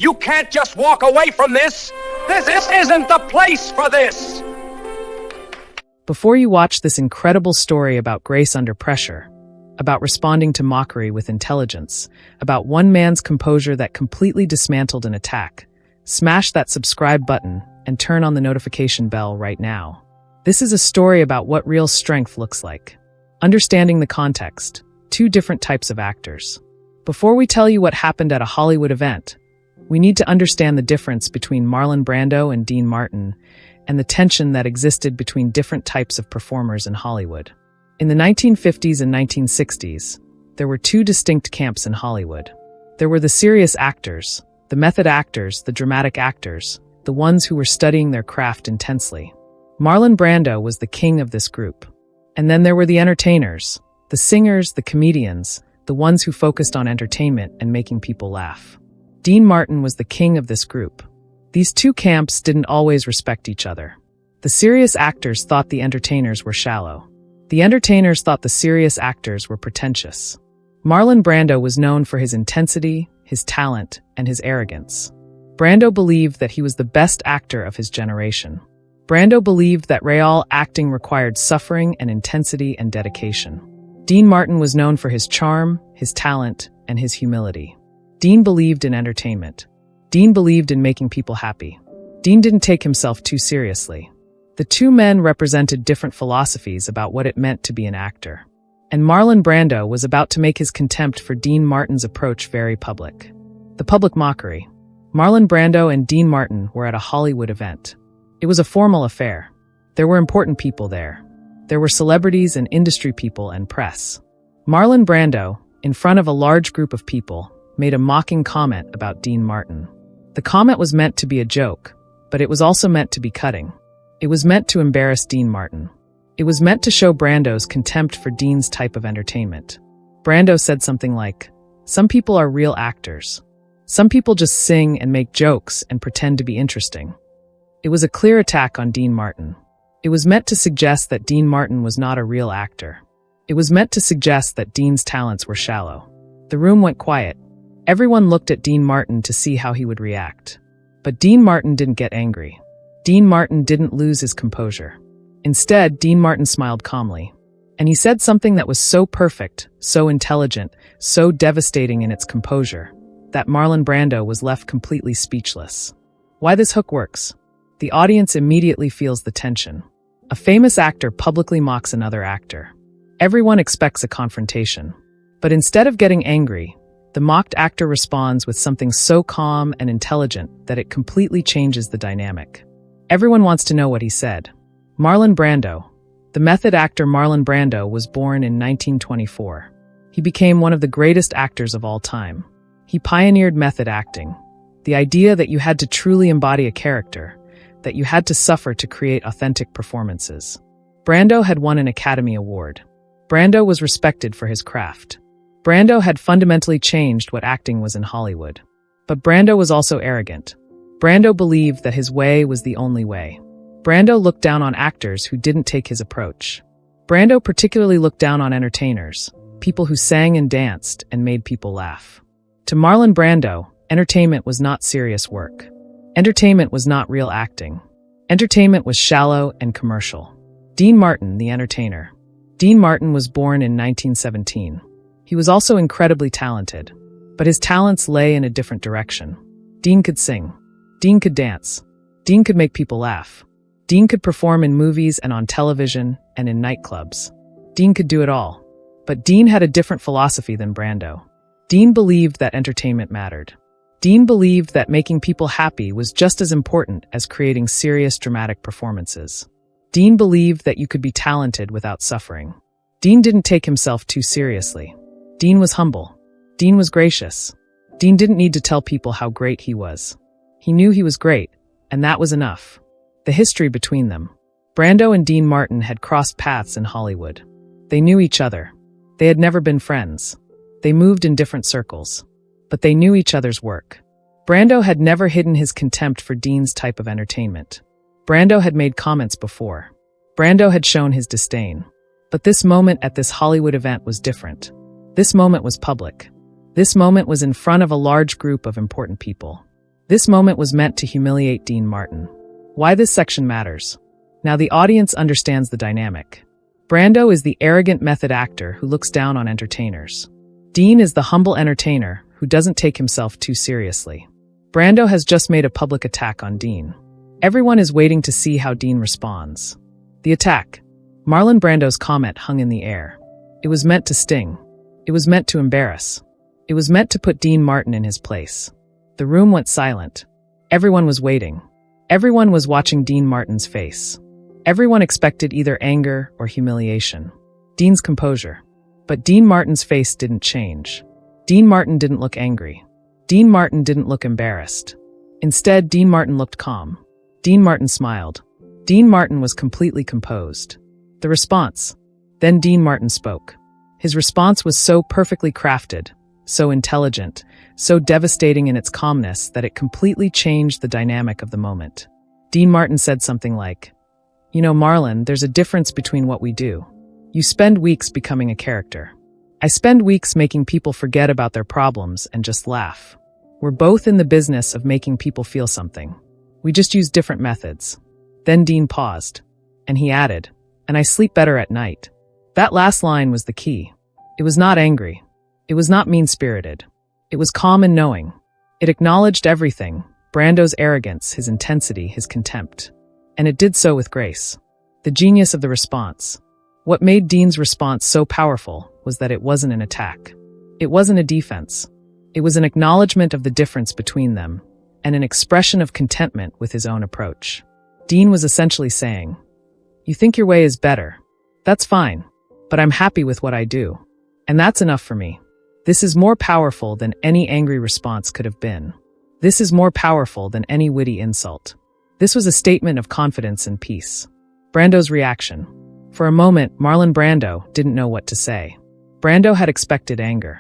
You can't just walk away from this. This isn't the place for this. Before you watch this incredible story about grace under pressure, about responding to mockery with intelligence, about one man's composure that completely dismantled an attack, smash that subscribe button and turn on the notification bell right now. This is a story about what real strength looks like. Understanding the context, two different types of actors. Before we tell you what happened at a Hollywood event, we need to understand the difference between Marlon Brando and Dean Martin and the tension that existed between different types of performers in Hollywood. In the 1950s and 1960s, there were two distinct camps in Hollywood. There were the serious actors, the method actors, the dramatic actors, the ones who were studying their craft intensely. Marlon Brando was the king of this group. And then there were the entertainers, the singers, the comedians, the ones who focused on entertainment and making people laugh. Dean Martin was the king of this group. These two camps didn't always respect each other. The serious actors thought the entertainers were shallow. The entertainers thought the serious actors were pretentious. Marlon Brando was known for his intensity, his talent, and his arrogance. Brando believed that he was the best actor of his generation. Brando believed that real acting required suffering and intensity and dedication. Dean Martin was known for his charm, his talent, and his humility. Dean believed in entertainment. Dean believed in making people happy. Dean didn't take himself too seriously. The two men represented different philosophies about what it meant to be an actor. And Marlon Brando was about to make his contempt for Dean Martin's approach very public. The public mockery. Marlon Brando and Dean Martin were at a Hollywood event. It was a formal affair. There were important people there. There were celebrities and industry people and press. Marlon Brando, in front of a large group of people, made a mocking comment about Dean Martin. The comment was meant to be a joke, but it was also meant to be cutting. It was meant to embarrass Dean Martin. It was meant to show Brando's contempt for Dean's type of entertainment. Brando said something like, "Some people are real actors. Some people just sing and make jokes and pretend to be interesting." It was a clear attack on Dean Martin. It was meant to suggest that Dean Martin was not a real actor. It was meant to suggest that Dean's talents were shallow. The room went quiet. Everyone looked at Dean Martin to see how he would react. But Dean Martin didn't get angry. Dean Martin didn't lose his composure. Instead, Dean Martin smiled calmly. And he said something that was so perfect, so intelligent, so devastating in its composure, that Marlon Brando was left completely speechless. Why this hook works? The audience immediately feels the tension. A famous actor publicly mocks another actor. Everyone expects a confrontation. But instead of getting angry, the mocked actor responds with something so calm and intelligent that it completely changes the dynamic. Everyone wants to know what he said. Marlon Brando. The method actor Marlon Brando was born in 1924. He became one of the greatest actors of all time. He pioneered method acting. The idea that you had to truly embody a character, that you had to suffer to create authentic performances. Brando had won an Academy Award. Brando was respected for his craft. Brando had fundamentally changed what acting was in Hollywood. But Brando was also arrogant. Brando believed that his way was the only way. Brando looked down on actors who didn't take his approach. Brando particularly looked down on entertainers, people who sang and danced and made people laugh. To Marlon Brando, entertainment was not serious work. Entertainment was not real acting. Entertainment was shallow and commercial. Dean Martin, the entertainer. Dean Martin was born in 1917. He was also incredibly talented, but his talents lay in a different direction. Dean could sing. Dean could dance. Dean could make people laugh. Dean could perform in movies and on television and in nightclubs. Dean could do it all. But Dean had a different philosophy than Brando. Dean believed that entertainment mattered. Dean believed that making people happy was just as important as creating serious dramatic performances. Dean believed that you could be talented without suffering. Dean didn't take himself too seriously. Dean was humble. Dean was gracious. Dean didn't need to tell people how great he was. He knew he was great, and that was enough. The history between them. Brando and Dean Martin had crossed paths in Hollywood. They knew each other. They had never been friends. They moved in different circles. But they knew each other's work. Brando had never hidden his contempt for Dean's type of entertainment. Brando had made comments before. Brando had shown his disdain. But this moment at this Hollywood event was different. This moment was public. This moment was in front of a large group of important people. This moment was meant to humiliate Dean Martin. Why this section matters. Now the audience understands the dynamic. Brando is the arrogant method actor who looks down on entertainers. Dean is the humble entertainer who doesn't take himself too seriously. Brando has just made a public attack on Dean. Everyone is waiting to see how Dean responds. The attack. Marlon Brando's comment hung in the air. It was meant to sting. It was meant to embarrass. It was meant to put Dean Martin in his place. The room went silent. Everyone was waiting. Everyone was watching Dean Martin's face. Everyone expected either anger or humiliation. Dean's composure. But Dean Martin's face didn't change. Dean Martin didn't look angry. Dean Martin didn't look embarrassed. Instead, Dean Martin looked calm. Dean Martin smiled. Dean Martin was completely composed. The response. Then Dean Martin spoke. His response was so perfectly crafted, so intelligent, so devastating in its calmness that it completely changed the dynamic of the moment. Dean Martin said something like, "You know, Marlon, there's a difference between what we do. You spend weeks becoming a character. I spend weeks making people forget about their problems and just laugh. We're both in the business of making people feel something. We just use different methods." Then Dean paused, and he added, "And I sleep better at night." That last line was the key. It was not angry. It was not mean-spirited. It was calm and knowing. It acknowledged everything, Brando's arrogance, his intensity, his contempt. And it did so with grace. The genius of the response. What made Dean's response so powerful was that it wasn't an attack. It wasn't a defense. It was an acknowledgement of the difference between them, and an expression of contentment with his own approach. Dean was essentially saying, "You think your way is better. That's fine, but I'm happy with what I do. And that's enough for me. This is more powerful than any angry response could have been. This is more powerful than any witty insult." This was a statement of confidence and peace. Brando's reaction. For a moment, Marlon Brando didn't know what to say. Brando had expected anger.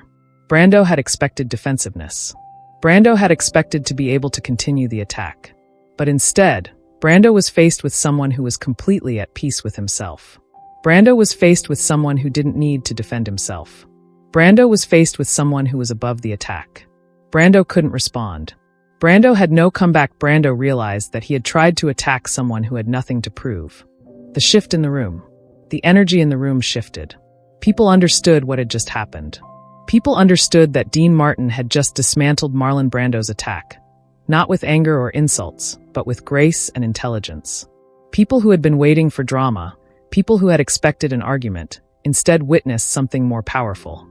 Brando had expected defensiveness. Brando had expected to be able to continue the attack. But instead, Brando was faced with someone who was completely at peace with himself. Brando was faced with someone who didn't need to defend himself. Brando was faced with someone who was above the attack. Brando couldn't respond. Brando had no comeback. Brando realized that he had tried to attack someone who had nothing to prove. The shift in the room. The energy in the room shifted. People understood what had just happened. People understood that Dean Martin had just dismantled Marlon Brando's attack. Not with anger or insults, but with grace and intelligence. People who had been waiting for drama, people who had expected an argument, instead witnessed something more powerful.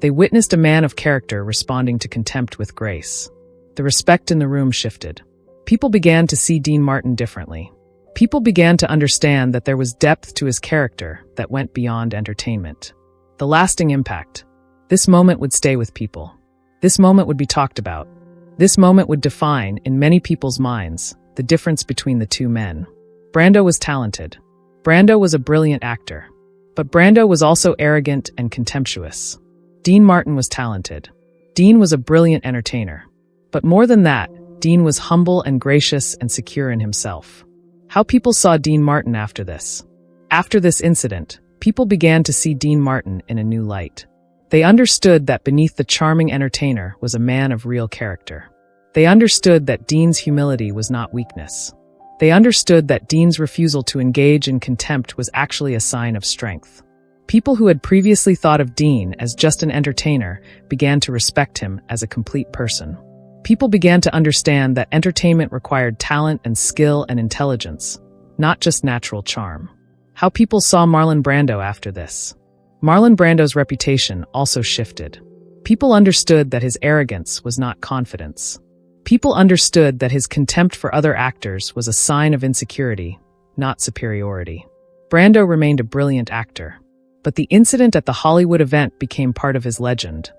They witnessed a man of character responding to contempt with grace. The respect in the room shifted. People began to see Dean Martin differently. People began to understand that there was depth to his character that went beyond entertainment. The lasting impact. This moment would stay with people. This moment would be talked about. This moment would define, in many people's minds, the difference between the two men. Brando was talented. Brando was a brilliant actor. But Brando was also arrogant and contemptuous. Dean Martin was talented. Dean was a brilliant entertainer. But more than that, Dean was humble and gracious and secure in himself. How people saw Dean Martin after this. After this incident, people began to see Dean Martin in a new light. They understood that beneath the charming entertainer was a man of real character. They understood that Dean's humility was not weakness. They understood that Dean's refusal to engage in contempt was actually a sign of strength. People who had previously thought of Dean as just an entertainer began to respect him as a complete person. People began to understand that entertainment required talent and skill and intelligence, not just natural charm. How people saw Marlon Brando after this. Marlon Brando's reputation also shifted. People understood that his arrogance was not confidence. People understood that his contempt for other actors was a sign of insecurity, not superiority. Brando remained a brilliant actor. But the incident at the Hollywood event became part of his legend.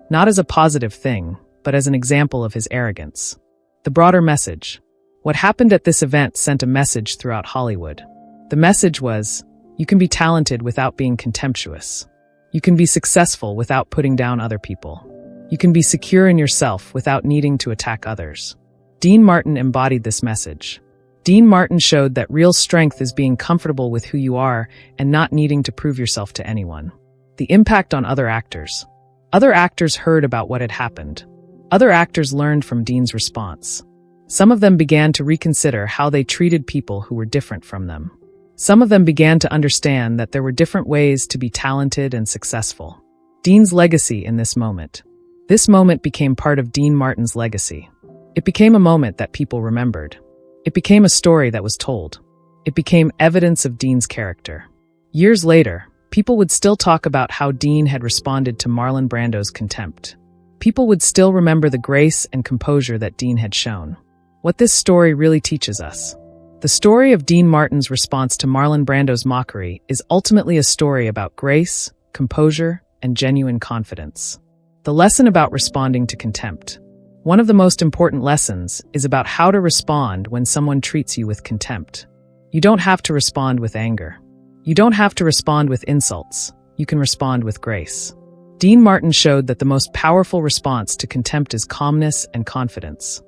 Not as a positive thing, but as an example of his arrogance. The broader message. What happened at this event sent a message throughout Hollywood. The message was, you can be talented without being contemptuous. You can be successful without putting down other people. You can be secure in yourself without needing to attack others. Dean Martin embodied this message. Dean Martin showed that real strength is being comfortable with who you are and not needing to prove yourself to anyone. The impact on other actors. Other actors heard about what had happened. Other actors learned from Dean's response. Some of them began to reconsider how they treated people who were different from them. Some of them began to understand that there were different ways to be talented and successful. Dean's legacy in this moment. This moment became part of Dean Martin's legacy. It became a moment that people remembered. It became a story that was told. It became evidence of Dean's character. Years later, people would still talk about how Dean had responded to Marlon Brando's contempt. People would still remember the grace and composure that Dean had shown. What this story really teaches us. The story of Dean Martin's response to Marlon Brando's mockery is ultimately a story about grace, composure, and genuine confidence. The lesson about responding to contempt. One of the most important lessons is about how to respond when someone treats you with contempt. You don't have to respond with anger. You don't have to respond with insults. You can respond with grace. Dean Martin showed that the most powerful response to contempt is calmness and confidence.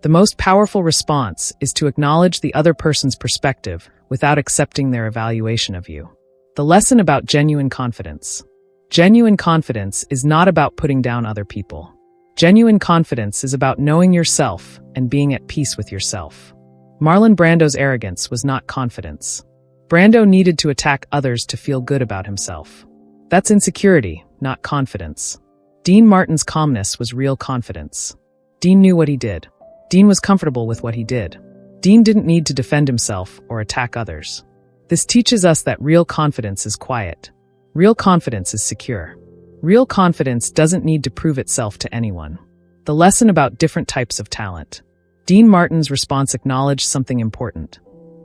The most powerful response is to acknowledge the other person's perspective without accepting their evaluation of you. The lesson about genuine confidence. Genuine confidence is not about putting down other people. Genuine confidence is about knowing yourself and being at peace with yourself. Marlon Brando's arrogance was not confidence. Brando needed to attack others to feel good about himself. That's insecurity, not confidence. Dean Martin's calmness was real confidence. Dean knew what he did. Dean was comfortable with what he did. Dean didn't need to defend himself or attack others. This teaches us that real confidence is quiet. Real confidence is secure. Real confidence doesn't need to prove itself to anyone. The lesson about different types of talent. Dean Martin's response acknowledged something important.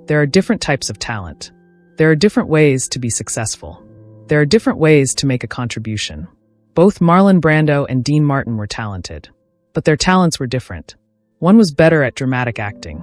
There are different types of talent. There are different ways to be successful. There are different ways to make a contribution. Both Marlon Brando and Dean Martin were talented, but their talents were different. One was better at dramatic acting.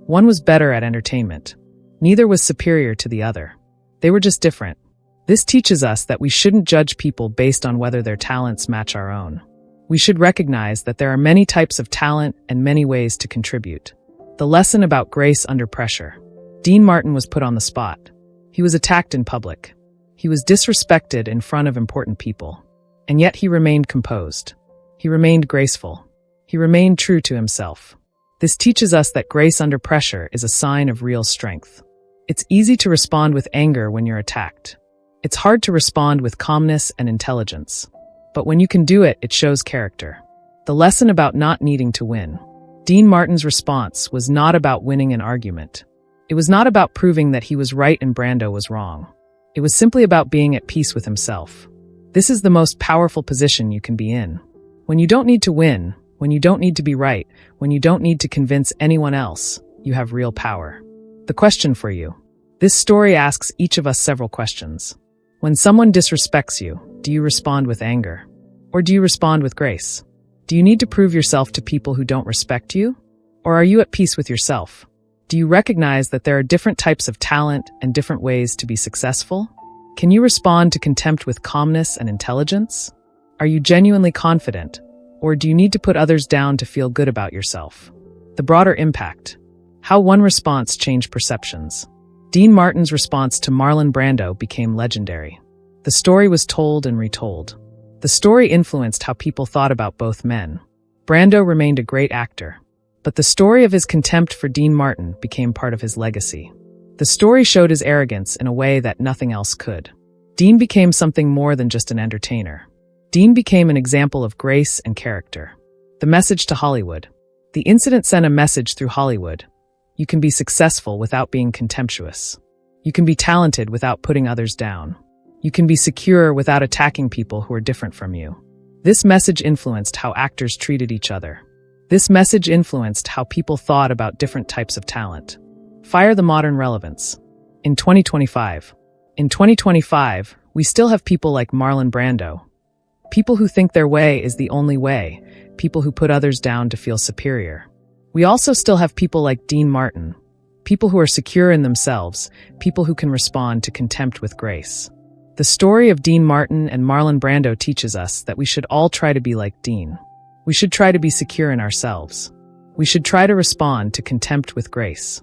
One was better at entertainment. Neither was superior to the other. They were just different. This teaches us that we shouldn't judge people based on whether their talents match our own. We should recognize that there are many types of talent and many ways to contribute. The lesson about grace under pressure. Dean Martin was put on the spot. He was attacked in public. He was disrespected in front of important people. And yet he remained composed. He remained graceful. He remained true to himself. This teaches us that grace under pressure is a sign of real strength. It's easy to respond with anger when you're attacked. It's hard to respond with calmness and intelligence. But when you can do it, it shows character. The lesson about not needing to win. Dean Martin's response was not about winning an argument. It was not about proving that he was right and Brando was wrong. It was simply about being at peace with himself. This is the most powerful position you can be in. When you don't need to win, when you don't need to be right, when you don't need to convince anyone else, you have real power. The question for you. This story asks each of us several questions. When someone disrespects you, do you respond with anger? Or do you respond with grace? Do you need to prove yourself to people who don't respect you? Or are you at peace with yourself? Do you recognize that there are different types of talent and different ways to be successful? Can you respond to contempt with calmness and intelligence? Are you genuinely confident? Or do you need to put others down to feel good about yourself? The broader impact. How one response changed perceptions. Dean Martin's response to Marlon Brando became legendary. The story was told and retold. The story influenced how people thought about both men. Brando remained a great actor, but the story of his contempt for Dean Martin became part of his legacy. The story showed his arrogance in a way that nothing else could. Dean became something more than just an entertainer. Dean became an example of grace and character. The message to Hollywood. The incident sent a message through Hollywood. You can be successful without being contemptuous. You can be talented without putting others down. You can be secure without attacking people who are different from you. This message influenced how actors treated each other. This message influenced how people thought about different types of talent. Fire the modern relevance. In 2025, we still have people like Marlon Brando. People who think their way is the only way. People who put others down to feel superior. We also still have people like Dean Martin, people who are secure in themselves, people who can respond to contempt with grace. The story of Dean Martin and Marlon Brando teaches us that we should all try to be like Dean. We should try to be secure in ourselves. We should try to respond to contempt with grace.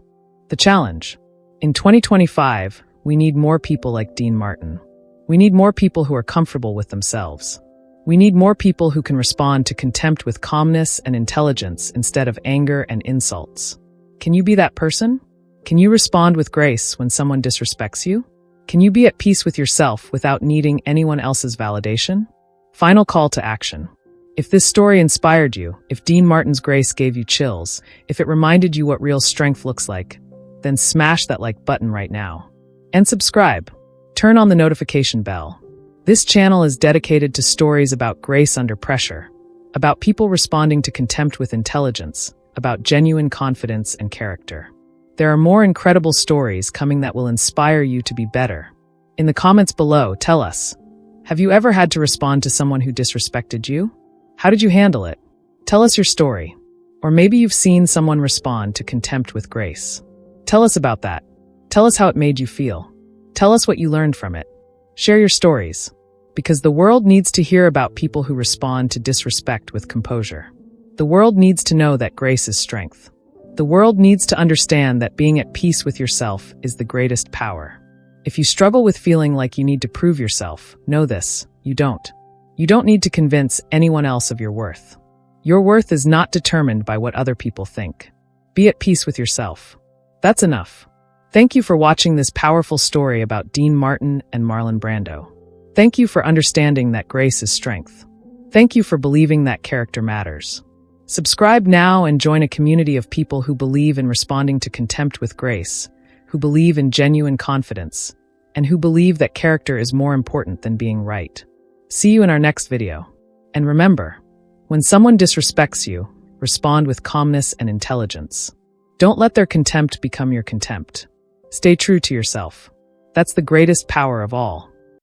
The challenge. In 2025, we need more people like Dean Martin. We need more people who are comfortable with themselves. We need more people who can respond to contempt with calmness and intelligence instead of anger and insults. Can you be that person? Can you respond with grace when someone disrespects you? Can you be at peace with yourself without needing anyone else's validation? Final call to action. If this story inspired you, if Dean Martin's grace gave you chills, if it reminded you what real strength looks like, then smash that like button right now. And subscribe. Turn on the notification bell. This channel is dedicated to stories about grace under pressure, about people responding to contempt with intelligence, about genuine confidence and character. There are more incredible stories coming that will inspire you to be better. In the comments below, tell us, have you ever had to respond to someone who disrespected you? How did you handle it? Tell us your story. Or maybe you've seen someone respond to contempt with grace. Tell us about that. Tell us how it made you feel. Tell us what you learned from it. Share your stories, because the world needs to hear about people who respond to disrespect with composure. The world needs to know that grace is strength. The world needs to understand that being at peace with yourself is the greatest power. If you struggle with feeling like you need to prove yourself, know this, you don't. You don't need to convince anyone else of your worth. Your worth is not determined by what other people think. Be at peace with yourself. That's enough. Thank you for watching this powerful story about Dean Martin and Marlon Brando. Thank you for understanding that grace is strength. Thank you for believing that character matters. Subscribe now and join a community of people who believe in responding to contempt with grace, who believe in genuine confidence, and who believe that character is more important than being right. See you in our next video. And remember, when someone disrespects you, respond with calmness and intelligence. Don't let their contempt become your contempt. Stay true to yourself. That's the greatest power of all.